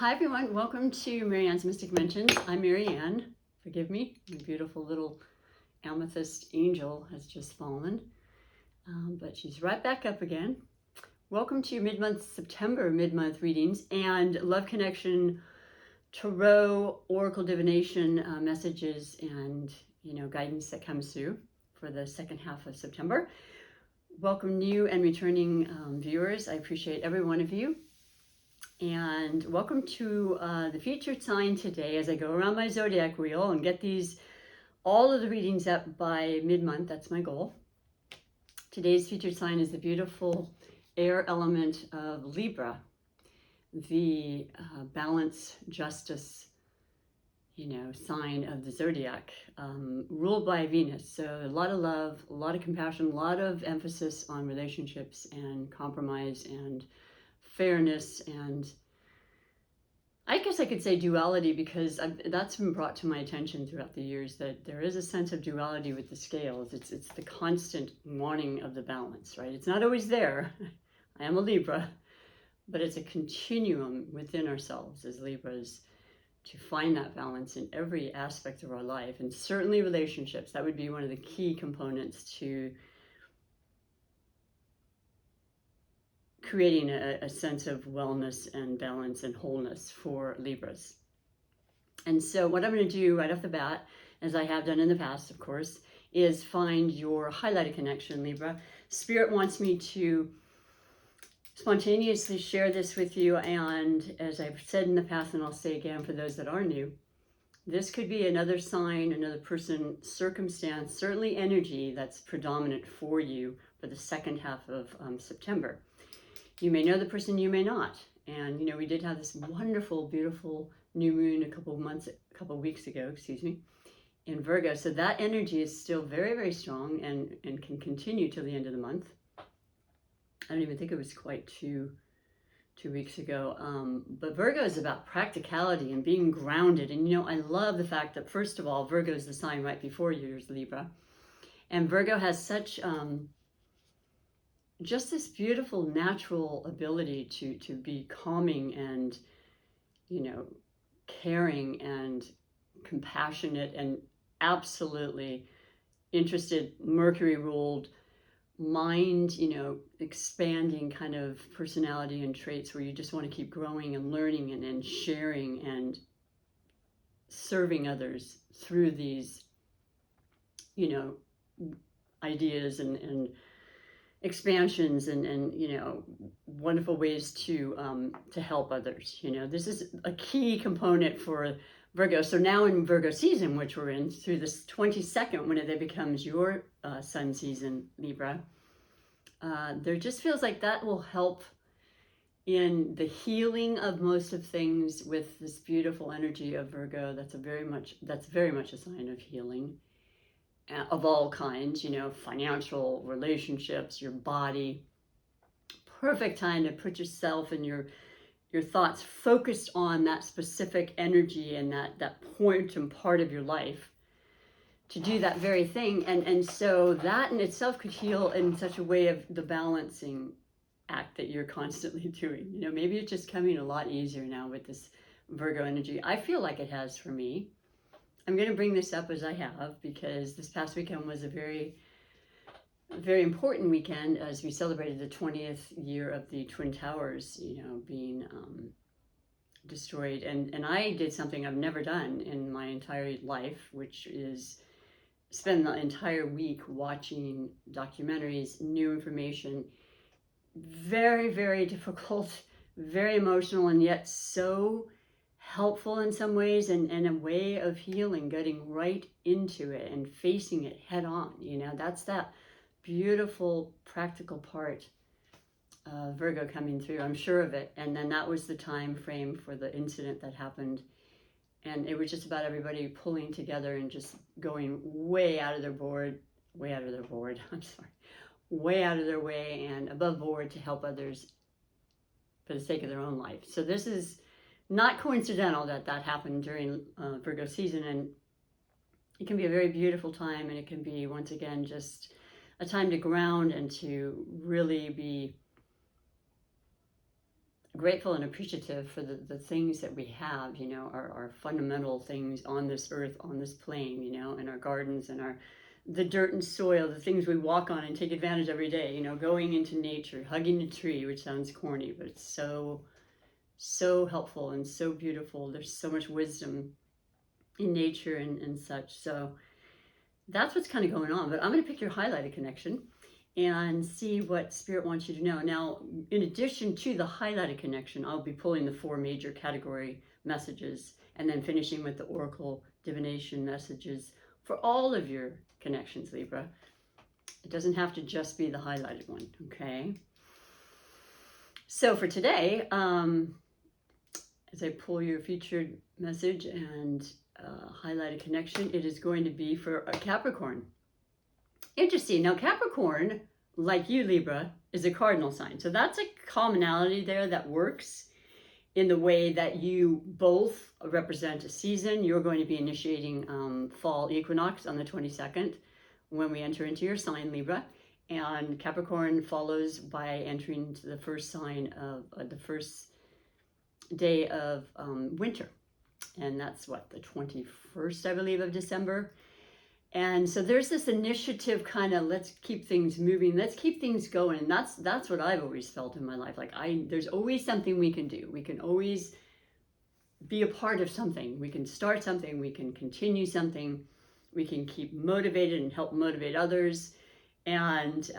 Hi everyone, welcome to Marianne's Mystic Mentions. I'm Marianne. Forgive me, my beautiful little amethyst angel has just fallen, but she's right back up again. Welcome to mid-month September mid-month readings and Love Connection Tarot Oracle Divination messages and guidance that comes through for the second half of September. Welcome new and returning viewers. I appreciate every one of you. And welcome to the featured sign today as I go around my zodiac wheel and get all of the readings up by mid-month. That's my goal. Today's featured sign is the beautiful air element of Libra, the balance, justice, sign of the zodiac, ruled by Venus. So a lot of love, a lot of compassion, a lot of emphasis on relationships and compromise and fairness, and I guess I could say duality, because that's been brought to my attention throughout the years, that there is a sense of duality with the scales. It's the constant wanting of the balance, right? It's not always there. I am a Libra, but it's a continuum within ourselves as Libras to find that balance in every aspect of our life, and certainly relationships. That would be one of the key components to creating a sense of wellness and balance and wholeness for Libras. And so what I'm going to do right off the bat, as I have done in the past, of course, is find your highlighted connection, Libra. Spirit wants me to spontaneously share this with you, and as I've said in the past, and I'll say again for those that are new, this could be another sign, another person, circumstance, certainly energy that's predominant for you for the second half of September. You may know the person, you may not. And, we did have this wonderful, beautiful new moon a couple of weeks ago, in Virgo. So that energy is still very, very strong and can continue till the end of the month. I don't even think it was quite two weeks ago. But Virgo is about practicality and being grounded. And, I love the fact that, first of all, Virgo is the sign right before yours, Libra. And Virgo has such just this beautiful natural ability to be calming and caring and compassionate and absolutely interested, Mercury ruled mind, expanding kind of personality and traits where you just want to keep growing and learning and sharing and serving others through these ideas and expansions and wonderful ways to help others. This is a key component for Virgo. So now in Virgo season, which we're in through this 22nd, when it becomes your sun season, Libra, there just feels like that will help in the healing of most of things with this beautiful energy of Virgo. That's very much a sign of healing of all kinds, financial, relationships, your body. Perfect time to put yourself and your thoughts focused on that specific energy and that point and part of your life to do that very thing. And so that in itself could heal in such a way of the balancing act that you're constantly doing. Maybe it's just coming a lot easier now with this Virgo energy. I feel like it has for me. I'm going to bring this up as I have, because this past weekend was a very, very important weekend as we celebrated the 20th year of the Twin Towers, being destroyed. And I did something I've never done in my entire life, which is spend the entire week watching documentaries, new information. Very, very difficult, very emotional, and yet so helpful in some ways, and a way of healing, getting right into it and facing it head on. That's that beautiful practical part of Virgo coming through. I'm sure of it. And then that was the time frame for the incident that happened, and it was just about everybody pulling together and just going way out of their way out of their way and above board to help others for the sake of their own life. So this is not coincidental that happened during Virgo season, and it can be a very beautiful time, and it can be, once again, just a time to ground and to really be grateful and appreciative for the things that we have, you know, our fundamental things on this earth, on this plane, you know, in our gardens and the dirt and soil, the things we walk on and take advantage every day, you know, going into nature, hugging a tree, which sounds corny, but it's so helpful and so beautiful. There's so much wisdom in nature and such. So that's what's kind of going on. But I'm going to pick your highlighted connection and see what Spirit wants you to know. Now, in addition to the highlighted connection, I'll be pulling the 4 major category messages and then finishing with the Oracle divination messages for all of your connections, Libra. It doesn't have to just be the highlighted one, okay? So for today, as I pull your featured message and highlighted connection, it is going to be for a Capricorn. Interesting. Now, Capricorn, like you, Libra, is a cardinal sign. So that's a commonality there that works in the way that you both represent a season. You're going to be initiating fall equinox on the 22nd when we enter into your sign, Libra. And Capricorn follows by entering into the first sign of the first day of winter. And that's what, the 21st, I believe, of December. And so there's this initiative kind of, let's keep things moving, let's keep things going. And that's what I've always felt in my life. Like there's always something we can do. We can always be a part of something. We can start something, we can continue something, we can keep motivated and help motivate others. And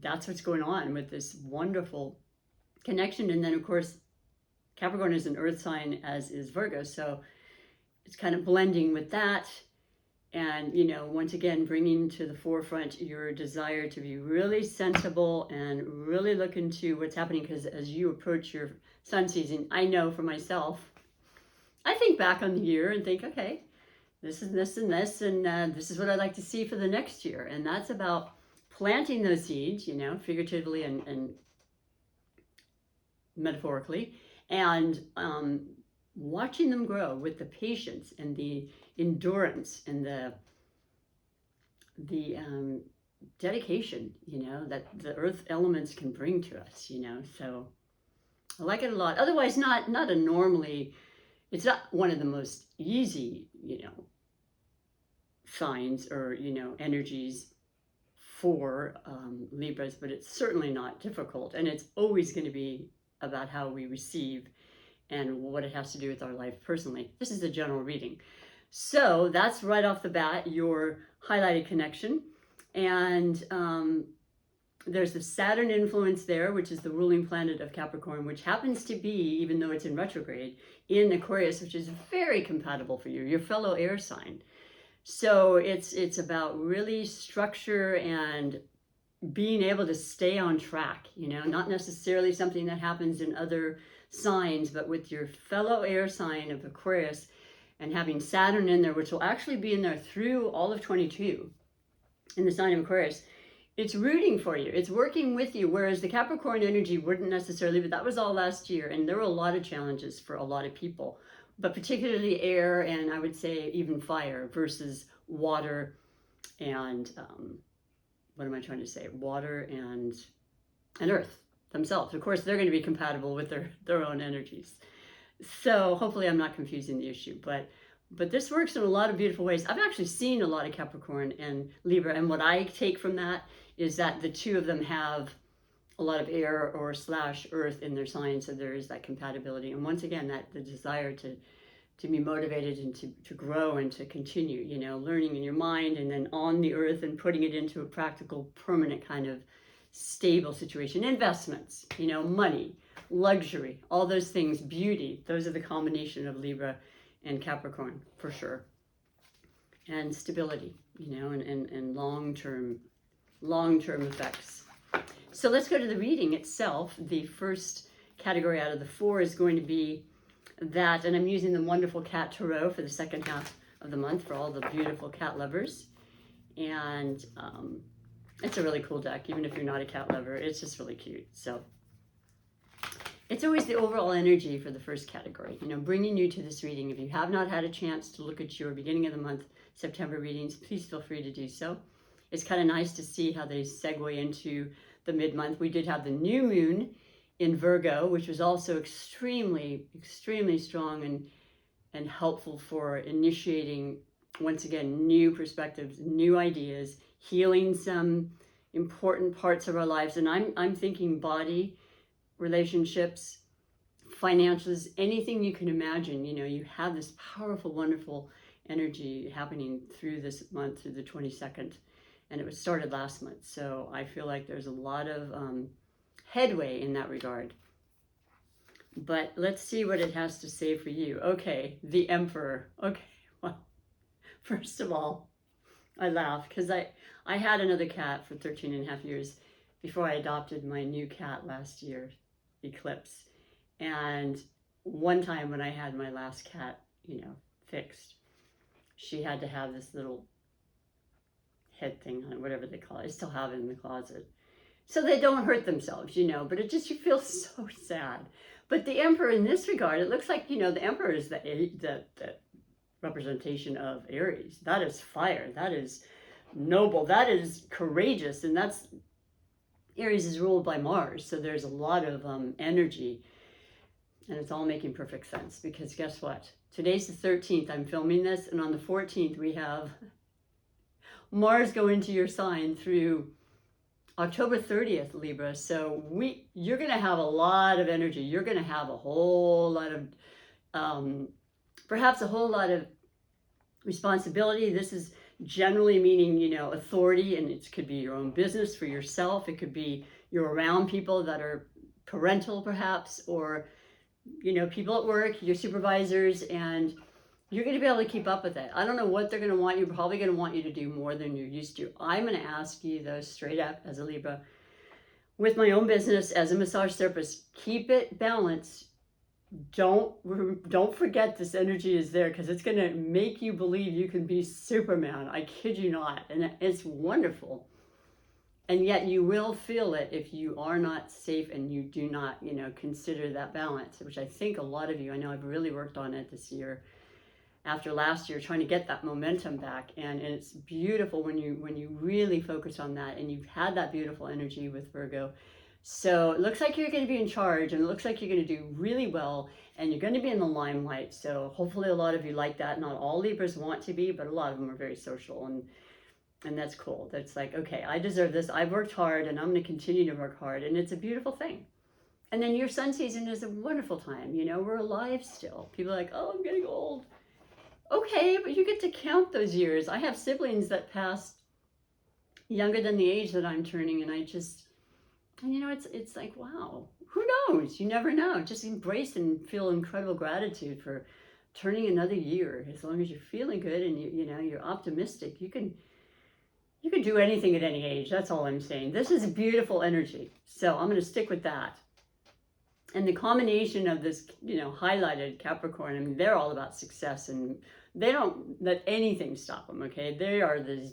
that's what's going on with this wonderful connection. And then, of course, Capricorn is an earth sign, as is Virgo. So it's kind of blending with that. And, you know, once again, bringing to the forefront your desire to be really sensible and really look into what's happening. Because as you approach your sun season, I know for myself, I think back on the year and think, okay, this is this and this, and this is what I'd like to see for the next year. And that's about planting those seeds, you know, figuratively and metaphorically, and watching them grow with the patience and the endurance and the dedication, you know, that the earth elements can bring to us, you know. So I like it a lot. Otherwise, not a normally, it's not one of the most easy, you know, signs or, you know, energies for Libras, but it's certainly not difficult. And it's always going to be about how we receive and what it has to do with our life personally. This is a general reading. So that's right off the bat, your highlighted connection. And there's the Saturn influence there, which is the ruling planet of Capricorn, which happens to be, even though it's in retrograde, in Aquarius, which is very compatible for you, your fellow air sign. So it's about really structure and being able to stay on track, you know, not necessarily something that happens in other signs, but with your fellow air sign of Aquarius and having Saturn in there, which will actually be in there through all of 22 in the sign of Aquarius. It's rooting for you. It's working with you, whereas the Capricorn energy wouldn't necessarily, but that was all last year. And there were a lot of challenges for a lot of people, but particularly air and I would say even fire versus water and, what am I trying to say? Water and earth themselves. Of course, they're going to be compatible with their own energies. So hopefully I'm not confusing the issue, but this works in a lot of beautiful ways. I've actually seen a lot of Capricorn and Libra, and what I take from that is that the two of them have a lot of air or / earth in their sign, so there is that compatibility. And once again, that the desire to be motivated and to grow and to continue, you know, learning in your mind and then on the earth and putting it into a practical, permanent kind of stable situation. Investments, you know, money, luxury, all those things, beauty, those are the combination of Libra and Capricorn for sure. And stability, you know, and long-term effects. So let's go to the reading itself. The first category out of the 4 is going to be that, and I'm using the wonderful cat tarot for the second half of the month for all the beautiful cat lovers. And it's a really cool deck, even if you're not a cat lover. It's just really cute. So it's always the overall energy for the first category, you know, bringing you to this reading. If you have not had a chance to look at your beginning of the month September readings, please feel free to do so. It's kind of nice to see how they segue into the mid-month. We did have the new moon in Virgo, which was also extremely, extremely strong and helpful for initiating, once again, new perspectives, new ideas, healing some important parts of our lives. And I'm thinking body, relationships, finances, anything you can imagine. You know, you have this powerful, wonderful energy happening through this month, through the 22nd. And it was started last month. So I feel like there's a lot of headway in that regard. But let's see what it has to say for you. Okay, the Emperor. Okay, well, first of all, I laugh because I had another cat for 13 and a half years before I adopted my new cat last year, Eclipse. And one time when I had my last cat, you know, fixed, she had to have this little head thing on it, whatever they call it. I still have it in the closet. So they don't hurt themselves, you know, but it just, you feel so sad. But the Emperor in this regard, it looks like, you know, the Emperor is the representation of Aries. That is fire. That is noble. That is courageous. And that's, Aries is ruled by Mars. So there's a lot of energy. And it's all making perfect sense because guess what? Today's the 13th. I'm filming this. And on the 14th, we have Mars go into your sign through October 30th, Libra. So you're going to have a lot of energy. You're going to have a whole lot of, perhaps a whole lot of responsibility. This is generally meaning, you know, authority, and it could be your own business for yourself. It could be you're around people that are parental, perhaps, or, you know, people at work, your supervisors, and you're going to be able to keep up with it. I don't know what they're going to want you. Probably going to want you to do more than you're used to. I'm going to ask you, though, straight up as a Libra, with my own business as a massage therapist, keep it balanced. Don't forget this energy is there because it's going to make you believe you can be Superman. I kid you not. And it's wonderful. And yet you will feel it if you are not safe and you do not, you know, consider that balance, which I think a lot of you, I know I've really worked on it this year after last year, trying to get that momentum back. And it's beautiful when you really focus on that, and you've had that beautiful energy with Virgo. So it looks like you're going to be in charge, and it looks like you're going to do really well, and you're going to be in the limelight. So hopefully a lot of you like that. Not all Libras want to be, but a lot of them are very social, and that's cool. That's like, okay, I deserve this. I've worked hard, and I'm going to continue to work hard, and it's a beautiful thing. And then your sun season is a wonderful time. You know, we're alive still. People are like, oh, I'm getting old. Okay, but you get to count those years. I have siblings that passed younger than the age that I'm turning, and you know, it's like, wow, who knows? You never know. Just embrace and feel incredible gratitude for turning another year. As long as you're feeling good and you know, you're optimistic, you can do anything at any age. That's all I'm saying. This is beautiful energy. So I'm going to stick with that. And the combination of this, you know, highlighted Capricorn, I mean, they're all about success, and they don't let anything stop them, okay? They are the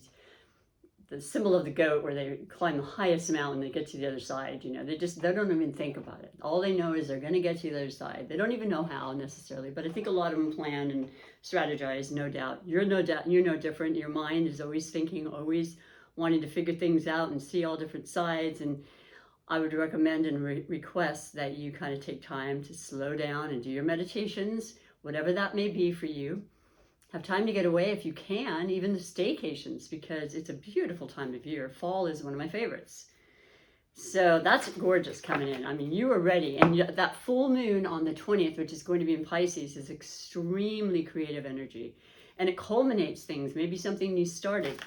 symbol of the goat, where they climb the highest mountain, they get to the other side, you know. They don't even think about it. All they know is they're going to get to the other side. They don't even know how necessarily, but I think a lot of them plan and strategize, no doubt. You're no different. Your mind is always thinking, always wanting to figure things out and see all different sides. And I would recommend and request that you kind of take time to slow down and do your meditations, whatever that may be for you. Have time to get away if you can, even the staycations, because it's a beautiful time of year. Fall is one of my favorites. So that's gorgeous coming in. I mean, you are ready. And that full moon on the 20th, which is going to be in Pisces, is extremely creative energy. And it culminates things, maybe something you started.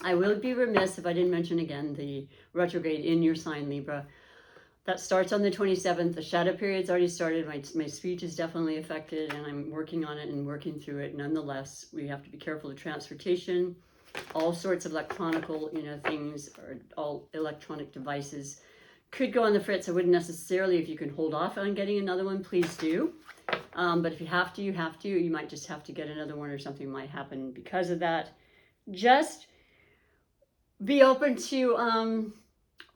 I will be remiss if I didn't mention again the retrograde in your sign, Libra. That starts on the 27th. The shadow period's already started. My speech is definitely affected, and I'm working on it and working through it. Nonetheless, we have to be careful of transportation. All sorts of electronical, you know, things, or all electronic devices could go on the fritz. I wouldn't necessarily, if you can hold off on getting another one, please do. But if you have to, you have to. You might just have to get another one, or something might happen because of that. Just be open to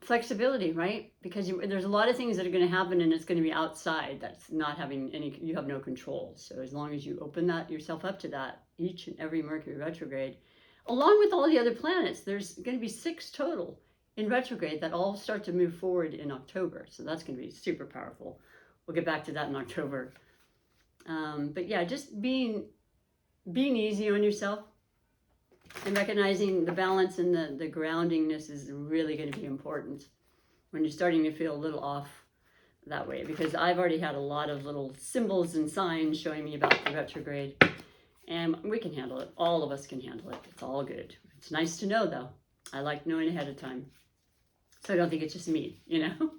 flexibility, right? Because there's a lot of things that are going to happen, and it's going to be outside. That's not having any, you have no control. So as long as you open that yourself up to that, each and every Mercury retrograde, along with all the other planets, there's going to be 6 total in retrograde that all start to move forward in October. So that's going to be super powerful. We'll get back to that in October. But yeah, just being easy on yourself and recognizing the balance and the groundingness is really going to be important when you're starting to feel a little off that way, because I've already had a lot of little symbols and signs showing me about the retrograde, and we can handle it. All of us can handle it. It's all good. It's nice to know, though. I like knowing ahead of time, so I don't think it's just me, you know.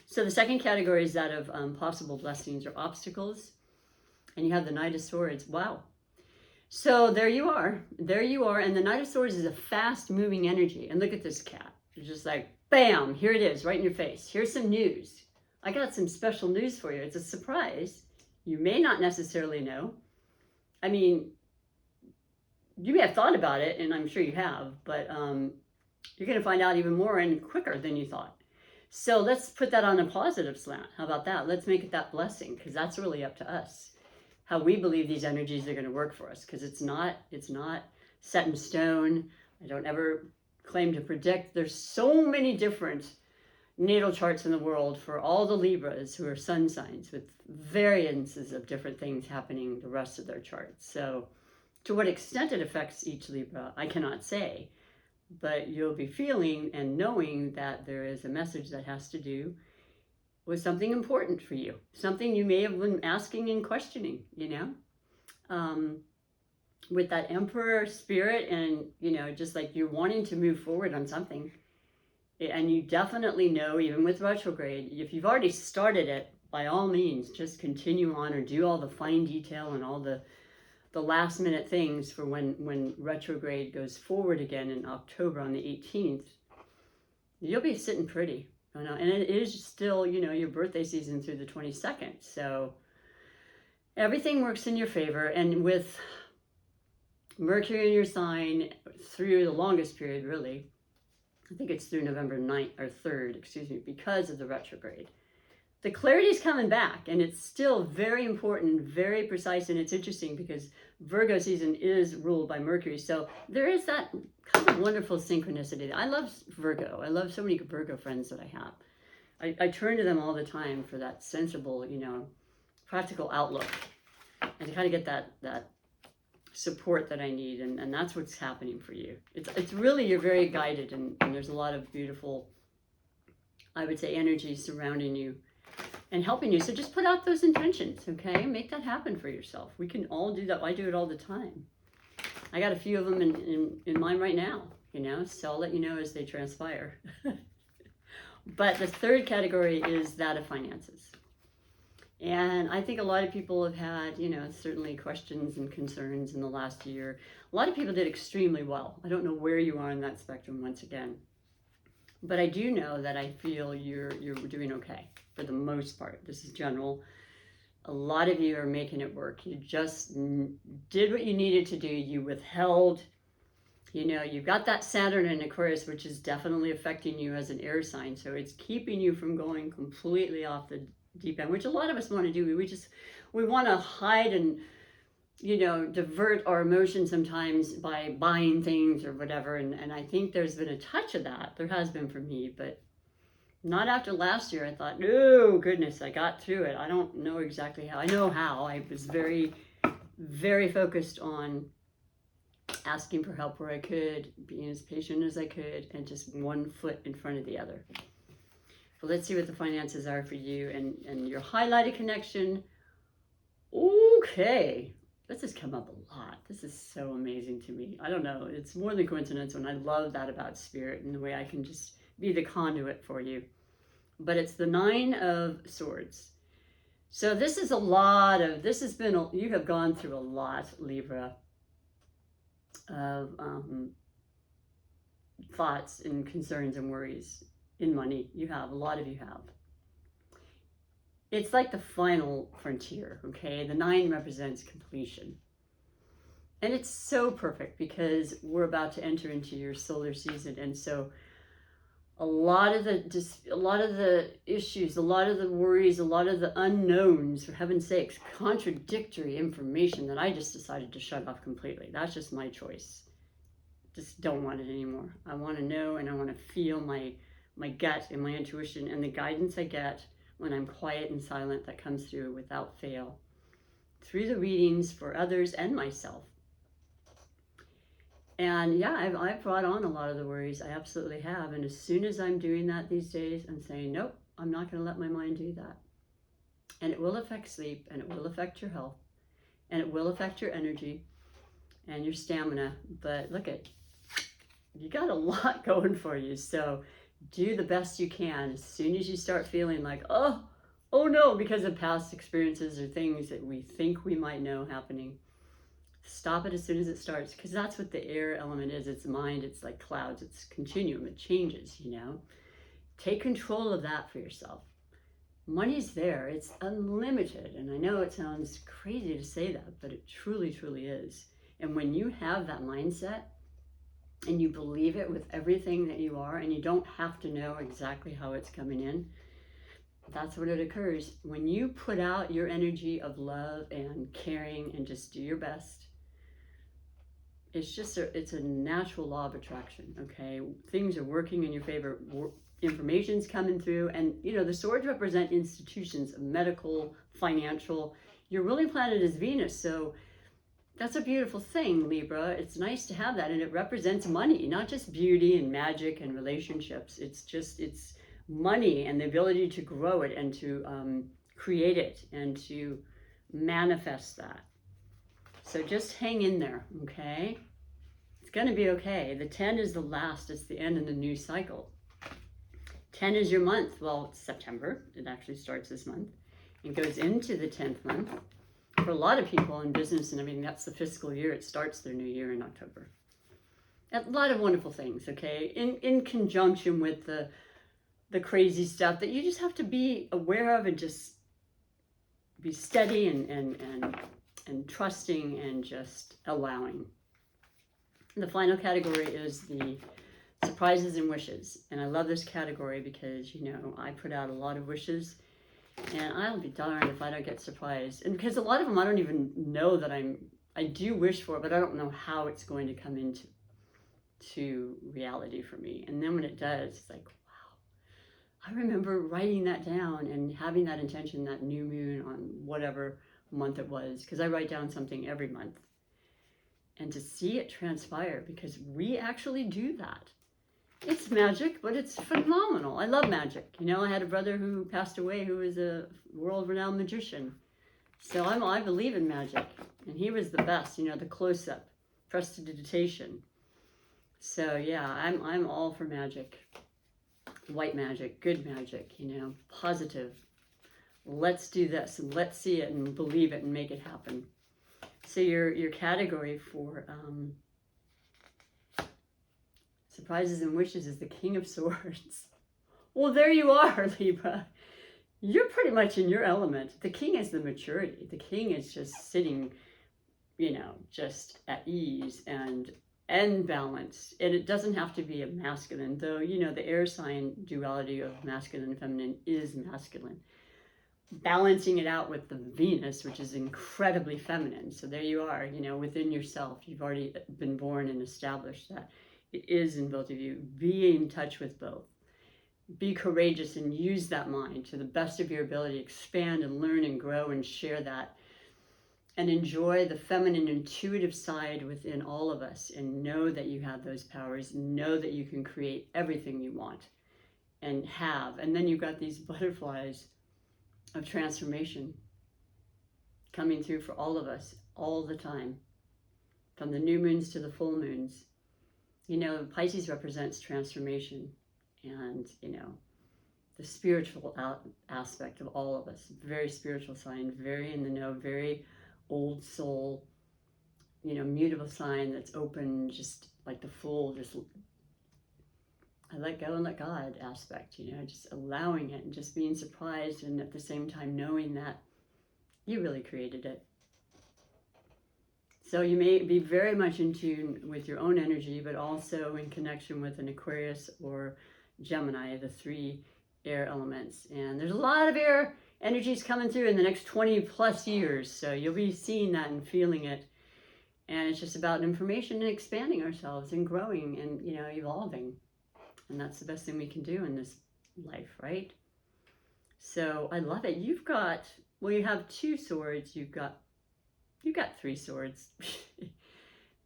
So the second category is that of possible blessings or obstacles, and you have the Knight of Swords. Wow. So there you are, and the Knight of Swords is a fast-moving energy, and look at this cat. It's just like, bam, here it is, right in your face. Here's some news. I got some special news for you. It's a surprise. You may not necessarily know. I mean, you may have thought about it, and I'm sure you have, but you're going to find out even more and quicker than you thought. So let's put that on a positive slant. How about that? Let's make it that blessing, because that's really up to us, how we believe these energies are going to work for us, because it's not set in stone. I don't ever claim to predict. There's so many different natal charts in the world for all the Libras who are sun signs, with variances of different things happening the rest of their charts. So to what extent it affects each Libra, I cannot say, but you'll be feeling and knowing that there is a message that has to do with something important for you, something you may have been asking and questioning, you know, with that Emperor spirit, and, you know, just like you're wanting to move forward on something. And you definitely know, even with retrograde, if you've already started it, by all means, just continue on or do all the fine detail and all the last minute things for when retrograde goes forward again in October on the 18th. You'll be sitting pretty. You know, and it is still, you know, your birthday season through the 22nd. So everything works in your favor. And with Mercury in your sign through the longest period, really, I think it's through November 9th or 3rd, excuse me, because of the retrograde. The clarity is coming back, and it's still very important, very precise, and it's interesting because Virgo season is ruled by Mercury. So there is that kind of wonderful synchronicity. I love Virgo. I love so many Virgo friends that I have. I turn to them all the time for that sensible, you know, practical outlook, and to kind of get that support that I need, and that's what's happening for you. It's really, you're very guided, and there's a lot of beautiful, I would say, energy surrounding you and helping you. So just put out those intentions, okay? Make that happen for yourself. We can all do that. I do it all the time. I got a few of them in mind right now, you know, so I'll let you know as they transpire. But the third category is that of finances. And I think a lot of people have had, you know, certainly questions and concerns in the last year. A lot of people did extremely well. I don't know where you are on that spectrum once again. But I do know that I feel you're doing okay for the most part. This is general. A lot of you are making it work. You just did what you needed to do. You withheld. You know, you've got that Saturn in Aquarius, which is definitely affecting you as an air sign. So it's keeping you from going completely off the deep end, which a lot of us want to do. We want to hide and, you know, divert our emotions sometimes by buying things or whatever. And I think there's been a touch of that. There has been for me, but not after last year. I thought, oh goodness, I got through it. I don't know exactly how. I know how. I was very, very focused on asking for help where I could, being as patient as I could, and just one foot in front of the other. So let's see what the finances are for you and your highlighted connection. Okay. This has come up a lot. This is so amazing to me. I don't know. It's more than coincidence, and I love that about spirit and the way I can just be the conduit for you. But it's the 9 of Swords. So this is a lot of, you have gone through a lot, Libra, of thoughts and concerns and worries in money. You have, a lot of you have. It's like the final frontier, okay? The 9 represents completion. And it's so perfect because we're about to enter into your solar season. And so a lot of the issues, a lot of the worries, a lot of the unknowns, for heaven's sakes, contradictory information that I just decided to shut off completely. That's just my choice. just don't want it anymore. I want to know, and I want to feel my gut and my intuition and the guidance I get when I'm quiet and silent that comes through without fail through the readings for others and myself. And yeah, I've brought on a lot of the worries. I absolutely have. And as soon as I'm doing that these days, I'm saying, nope, I'm not going to let my mind do that. And it will affect sleep, and it will affect your health, and it will affect your energy and your stamina. But look at, you got a lot going for you. So do the best you can. As soon as you start feeling like, oh no, because of past experiences or things that we think we might know happening, stop it as soon as it starts, because that's what the air element is. It's mind. It's like clouds. It's continuum. It changes, you know. Take control of that for yourself. Money's there. It's unlimited. And I know it sounds crazy to say that, but it truly, truly is. And when you have that mindset and you believe it with everything that you are, and you don't have to know exactly how it's coming in, that's what it occurs. When you put out your energy of love and caring and just do your best, it's a natural law of attraction, okay? Things are working in your favor. Information's coming through, and you know, the swords represent institutions, medical, financial. Your ruling planet is Venus, so that's a beautiful thing, Libra. It's nice to have that, and it represents money, not just beauty and magic and relationships. It's money and the ability to grow it and to create it and to manifest that. So just hang in there, okay? It's going to be okay. The 10 is the last. It's the end of the new cycle. 10 is your month. Well, it's September. It actually starts this month and goes into the 10th month. For a lot of people in business and everything, that's the fiscal year. It starts their new year in October. A lot of wonderful things, okay? In conjunction with the crazy stuff that you just have to be aware of and just be steady and trusting and just allowing. The final category is the surprises and wishes. And I love this category because, you know, I put out a lot of wishes, and I'll be darned if I don't get surprised. And because a lot of them I don't even know that I do wish for, but I don't know how it's going to come into reality for me. And then when it does, it's like, wow. I remember writing that down and having that intention, that new moon on whatever month it was, because I write down something every month. And to see it transpire, because we actually do that. It's magic, but it's phenomenal. I love magic. You know, I had a brother who passed away who was a world-renowned magician. So I believe in magic. And he was the best, you know, the close-up, prestidigitation. So yeah, I'm all for magic. White magic, good magic, you know, positive. Let's do this and let's see it and believe it and make it happen. So your category for surprises and wishes is the King of Swords. Well, there you are, Libra. You're pretty much in your element. The King is the maturity. The King is just sitting, you know, just at ease and balanced. And it doesn't have to be a masculine, though, you know, the air sign duality of masculine and feminine is masculine. Balancing it out with the Venus, which is incredibly feminine. So there you are, you know, within yourself. You've already been born and established that. It is in both of you. Be in touch with both. Be courageous and use that mind to the best of your ability. Expand and learn and grow and share that. And enjoy the feminine intuitive side within all of us. And know that you have those powers. Know that you can create everything you want and have. And then you've got these butterflies of transformation coming through for all of us all the time. From the new moons to the full moons. You know, Pisces represents transformation and, you know, the spiritual aspect of all of us. Very spiritual sign, very in the know, very old soul, you know, mutable sign that's open, just like the full, just I let go and let God aspect, you know, just allowing it and just being surprised and at the same time knowing that you really created it. So you may be very much in tune with your own energy, but also in connection with an Aquarius or Gemini, the 3 air elements. And there's a lot of air energies coming through in the next 20 plus years. So you'll be seeing that and feeling it And it's just about information and expanding ourselves and growing and, evolving. And that's the best thing we can do in this life, right? So I love it. You have 2 swords. You've got 3 swords.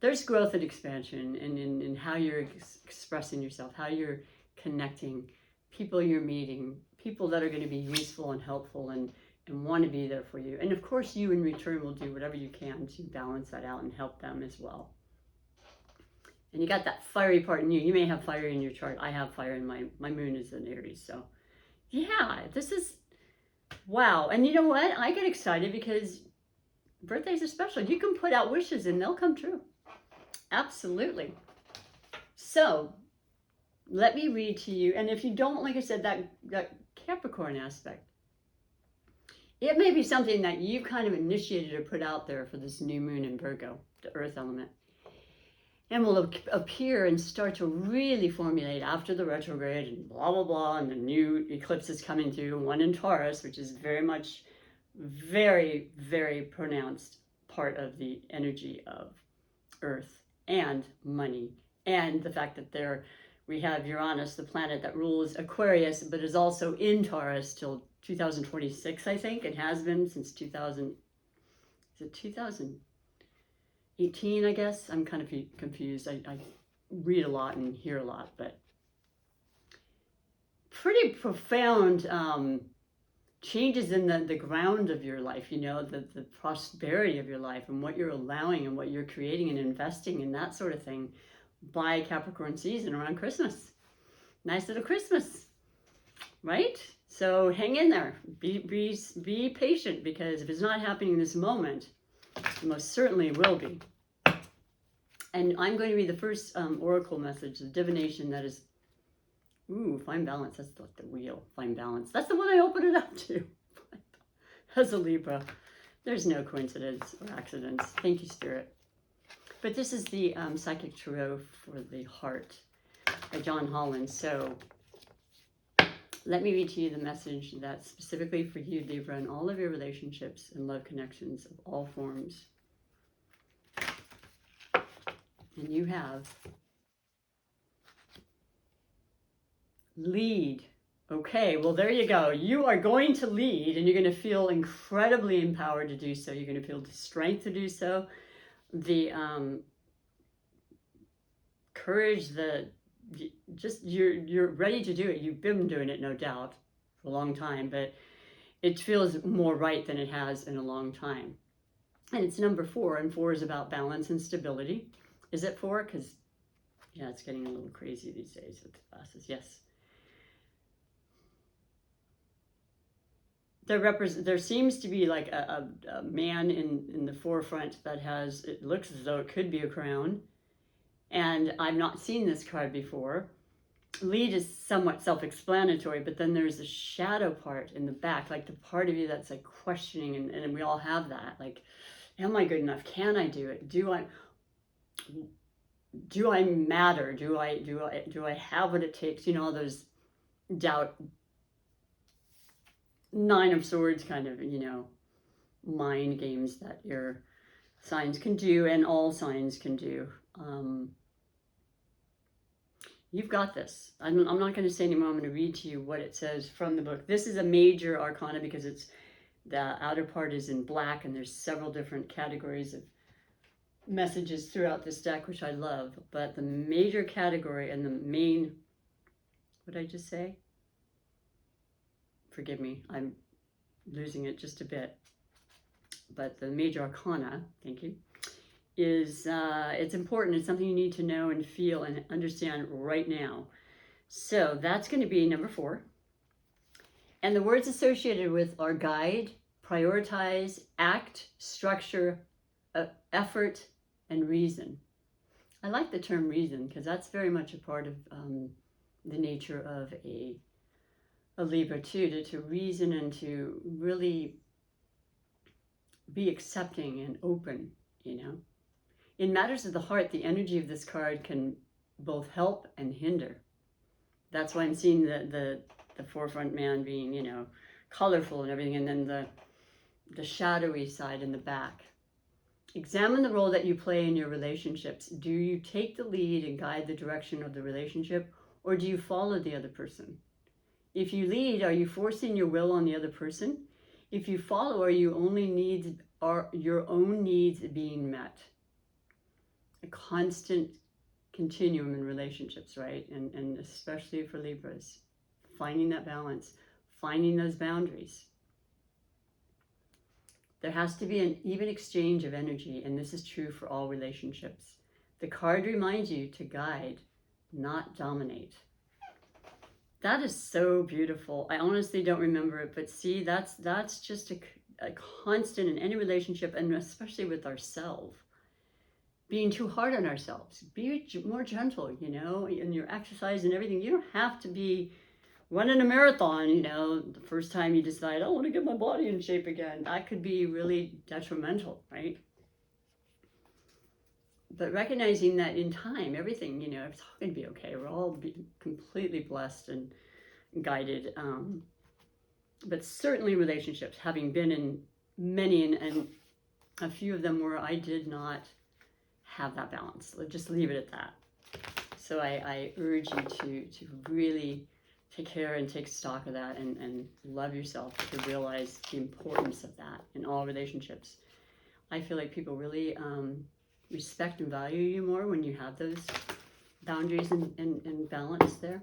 There's growth and expansion in how you're expressing yourself, how you're connecting, people you're meeting, people that are going to be useful and helpful and want to be there for you. And of course, you in return will do whatever you can to balance that out and help them as well. And you got that fiery part in you. You may have fire in your chart. I have fire in my moon is in Aries. So yeah, this is, wow. And you know what? I get excited because birthdays are special. You can put out wishes and they'll come true. Absolutely. So let me read to you. And if you don't, like I said, that Capricorn aspect, it may be something that you've kind of initiated or put out there for this new moon in Virgo, the earth element. And will appear and start to really formulate after the retrograde and blah, blah, blah. And the new eclipse is coming through, one in Taurus, which is very, very pronounced part of the energy of earth and money. And the fact that we have Uranus, the planet that rules Aquarius, but is also in Taurus till 2026, I think. It has been since 2000. Is it 2018, I guess? I'm kind of confused. I read a lot and hear a lot, but pretty profound changes in the ground of your life, the prosperity of your life and what you're allowing and what you're creating and investing and that sort of thing by Capricorn season around Christmas. Nice little Christmas, right? So hang in there. Be patient, because if it's not happening in this moment, it most certainly will be. And I'm going to read the first oracle message, the divination that is, find balance. That's like the wheel, find balance. That's the one I opened it up to. As a Libra, there's no coincidence or accidents. Thank you, Spirit. But this is the Psychic Tarot for the Heart by John Holland. So let me read to you the message that's specifically for you, Libra, and all of your relationships and love connections of all forms. And you have lead. Okay, well, there you go. You are going to lead, and you're going to feel incredibly empowered to do so. You're going to feel the strength to do so, the courage, you're ready to do it. You've been doing it, no doubt, for a long time, but it feels more right than it has in a long time. And it's number 4, and 4 is about balance and stability. Is it 4? Because, yeah, it's getting a little crazy these days with the classes. Yes. There seems to be like a man in the forefront that has, it looks as though it could be a crown. And I've not seen this card before. Lead is somewhat self-explanatory, but then there's a shadow part in the back, like the part of you that's like questioning, and we all have that. Like, am I good enough? Can I do it? Do I matter? Do I have what it takes? All those doubt, 9 of Swords kind of, mind games that your signs can do, and all signs can do. You've got this. I'm not going to say anymore. I'm going to read to you what it says from the book. This is a major arcana because the outer part is in black, and there's several different categories of messages throughout this deck, which I love. But the major category and the main, what did I just say? Forgive me, I'm losing it just a bit. But the major arcana, thank you, is it's important. It's something you need to know and feel and understand right now. So that's going to be number 4. And the words associated with are guide, prioritize, act, structure, effort, and reason. I like the term reason because that's very much a part of the nature of a Libra too, to reason and to really be accepting and open, In matters of the heart, the energy of this card can both help and hinder. That's why I'm seeing the forefront man being, colorful and everything, and then the shadowy side in the back. Examine the role that you play in your relationships. Do you take the lead and guide the direction of the relationship, or do you follow the other person? If you lead, are you forcing your will on the other person? If you follow, are your own needs being met? A constant continuum in relationships, right? And especially for Libras, finding that balance, finding those boundaries. There has to be an even exchange of energy, and this is true for all relationships. The card reminds you to guide, not dominate. That is so beautiful. I honestly don't remember it, but see, that's just a constant in any relationship, and especially with ourselves. Being too hard on ourselves. Be more gentle, in your exercise and everything. You don't have to be running a marathon, the first time you decide, I want to get my body in shape again. That could be really detrimental, right? But recognizing that in time, everything, it's all going to be okay. We're all completely blessed and guided. But certainly relationships, having been in many, and a few of them where I did not have that balance. Let's just leave it at that. So I urge you to really take care and take stock of that, and love yourself, to realize the importance of that in all relationships. I feel like people really respect and value you more when you have those boundaries and balance there.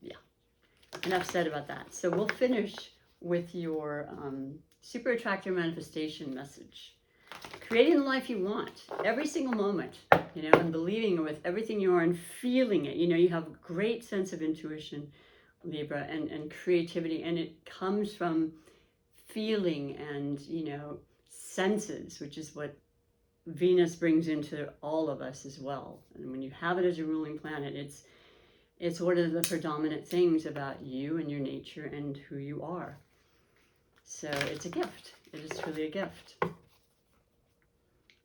Yeah, enough said about that. So we'll finish with your super attractor manifestation message. Creating the life you want every single moment, and believing with everything you are and feeling it. You have a great sense of intuition, Libra, and creativity, and it comes from feeling and, senses, which is what Venus brings into all of us as well. And when you have it as your ruling planet, it's one of the predominant things about you and your nature and who you are. So it's a gift. It is truly a gift.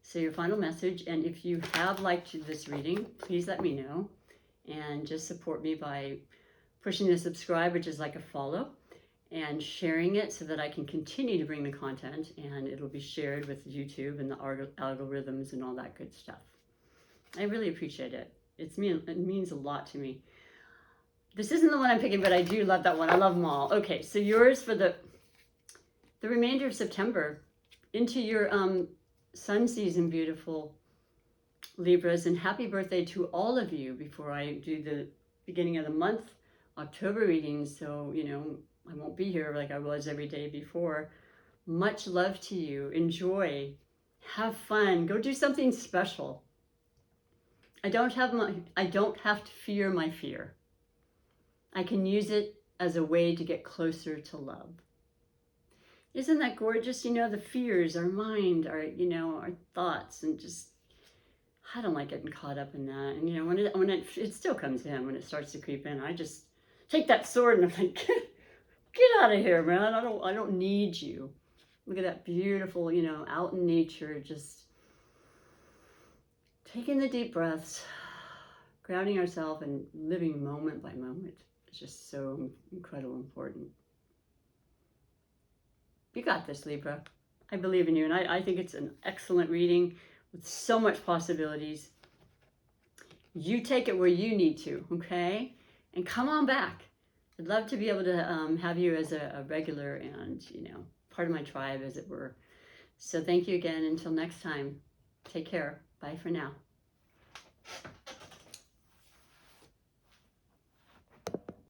So your final message, and if you have liked this reading, please let me know, and just support me by pushing the subscribe, which is like a follow, and sharing it so that I can continue to bring the content, and it'll be shared with YouTube and the algorithms and all that good stuff. I really appreciate it. It means a lot to me. This isn't the one I'm picking, but I do love that one. I love them all. Okay, so yours for the remainder of September into your sun season, beautiful Libras, and happy birthday to all of you before I do the beginning of the month October readings. So I won't be here like I was every day before. Much love to you. Enjoy, have fun, go do something special. I don't have to fear my fear. I can use it as a way to get closer to love. Isn't that gorgeous? The fears, our mind, our thoughts, and just, I don't like getting caught up in that. And when it still comes in, when it starts to creep in, I just take that sword and I'm like, get out of here, man. I don't need you. Look at that beautiful, out in nature, just taking the deep breaths, grounding ourselves and living moment by moment. It's just so incredibly important. You got this, Libra. I believe in you, and I think it's an excellent reading with so much possibilities. You take it where you need to, okay? And come on back. I'd love to be able to have you as a regular and, part of my tribe, as it were. So thank you again. Until next time, take care. Bye for now.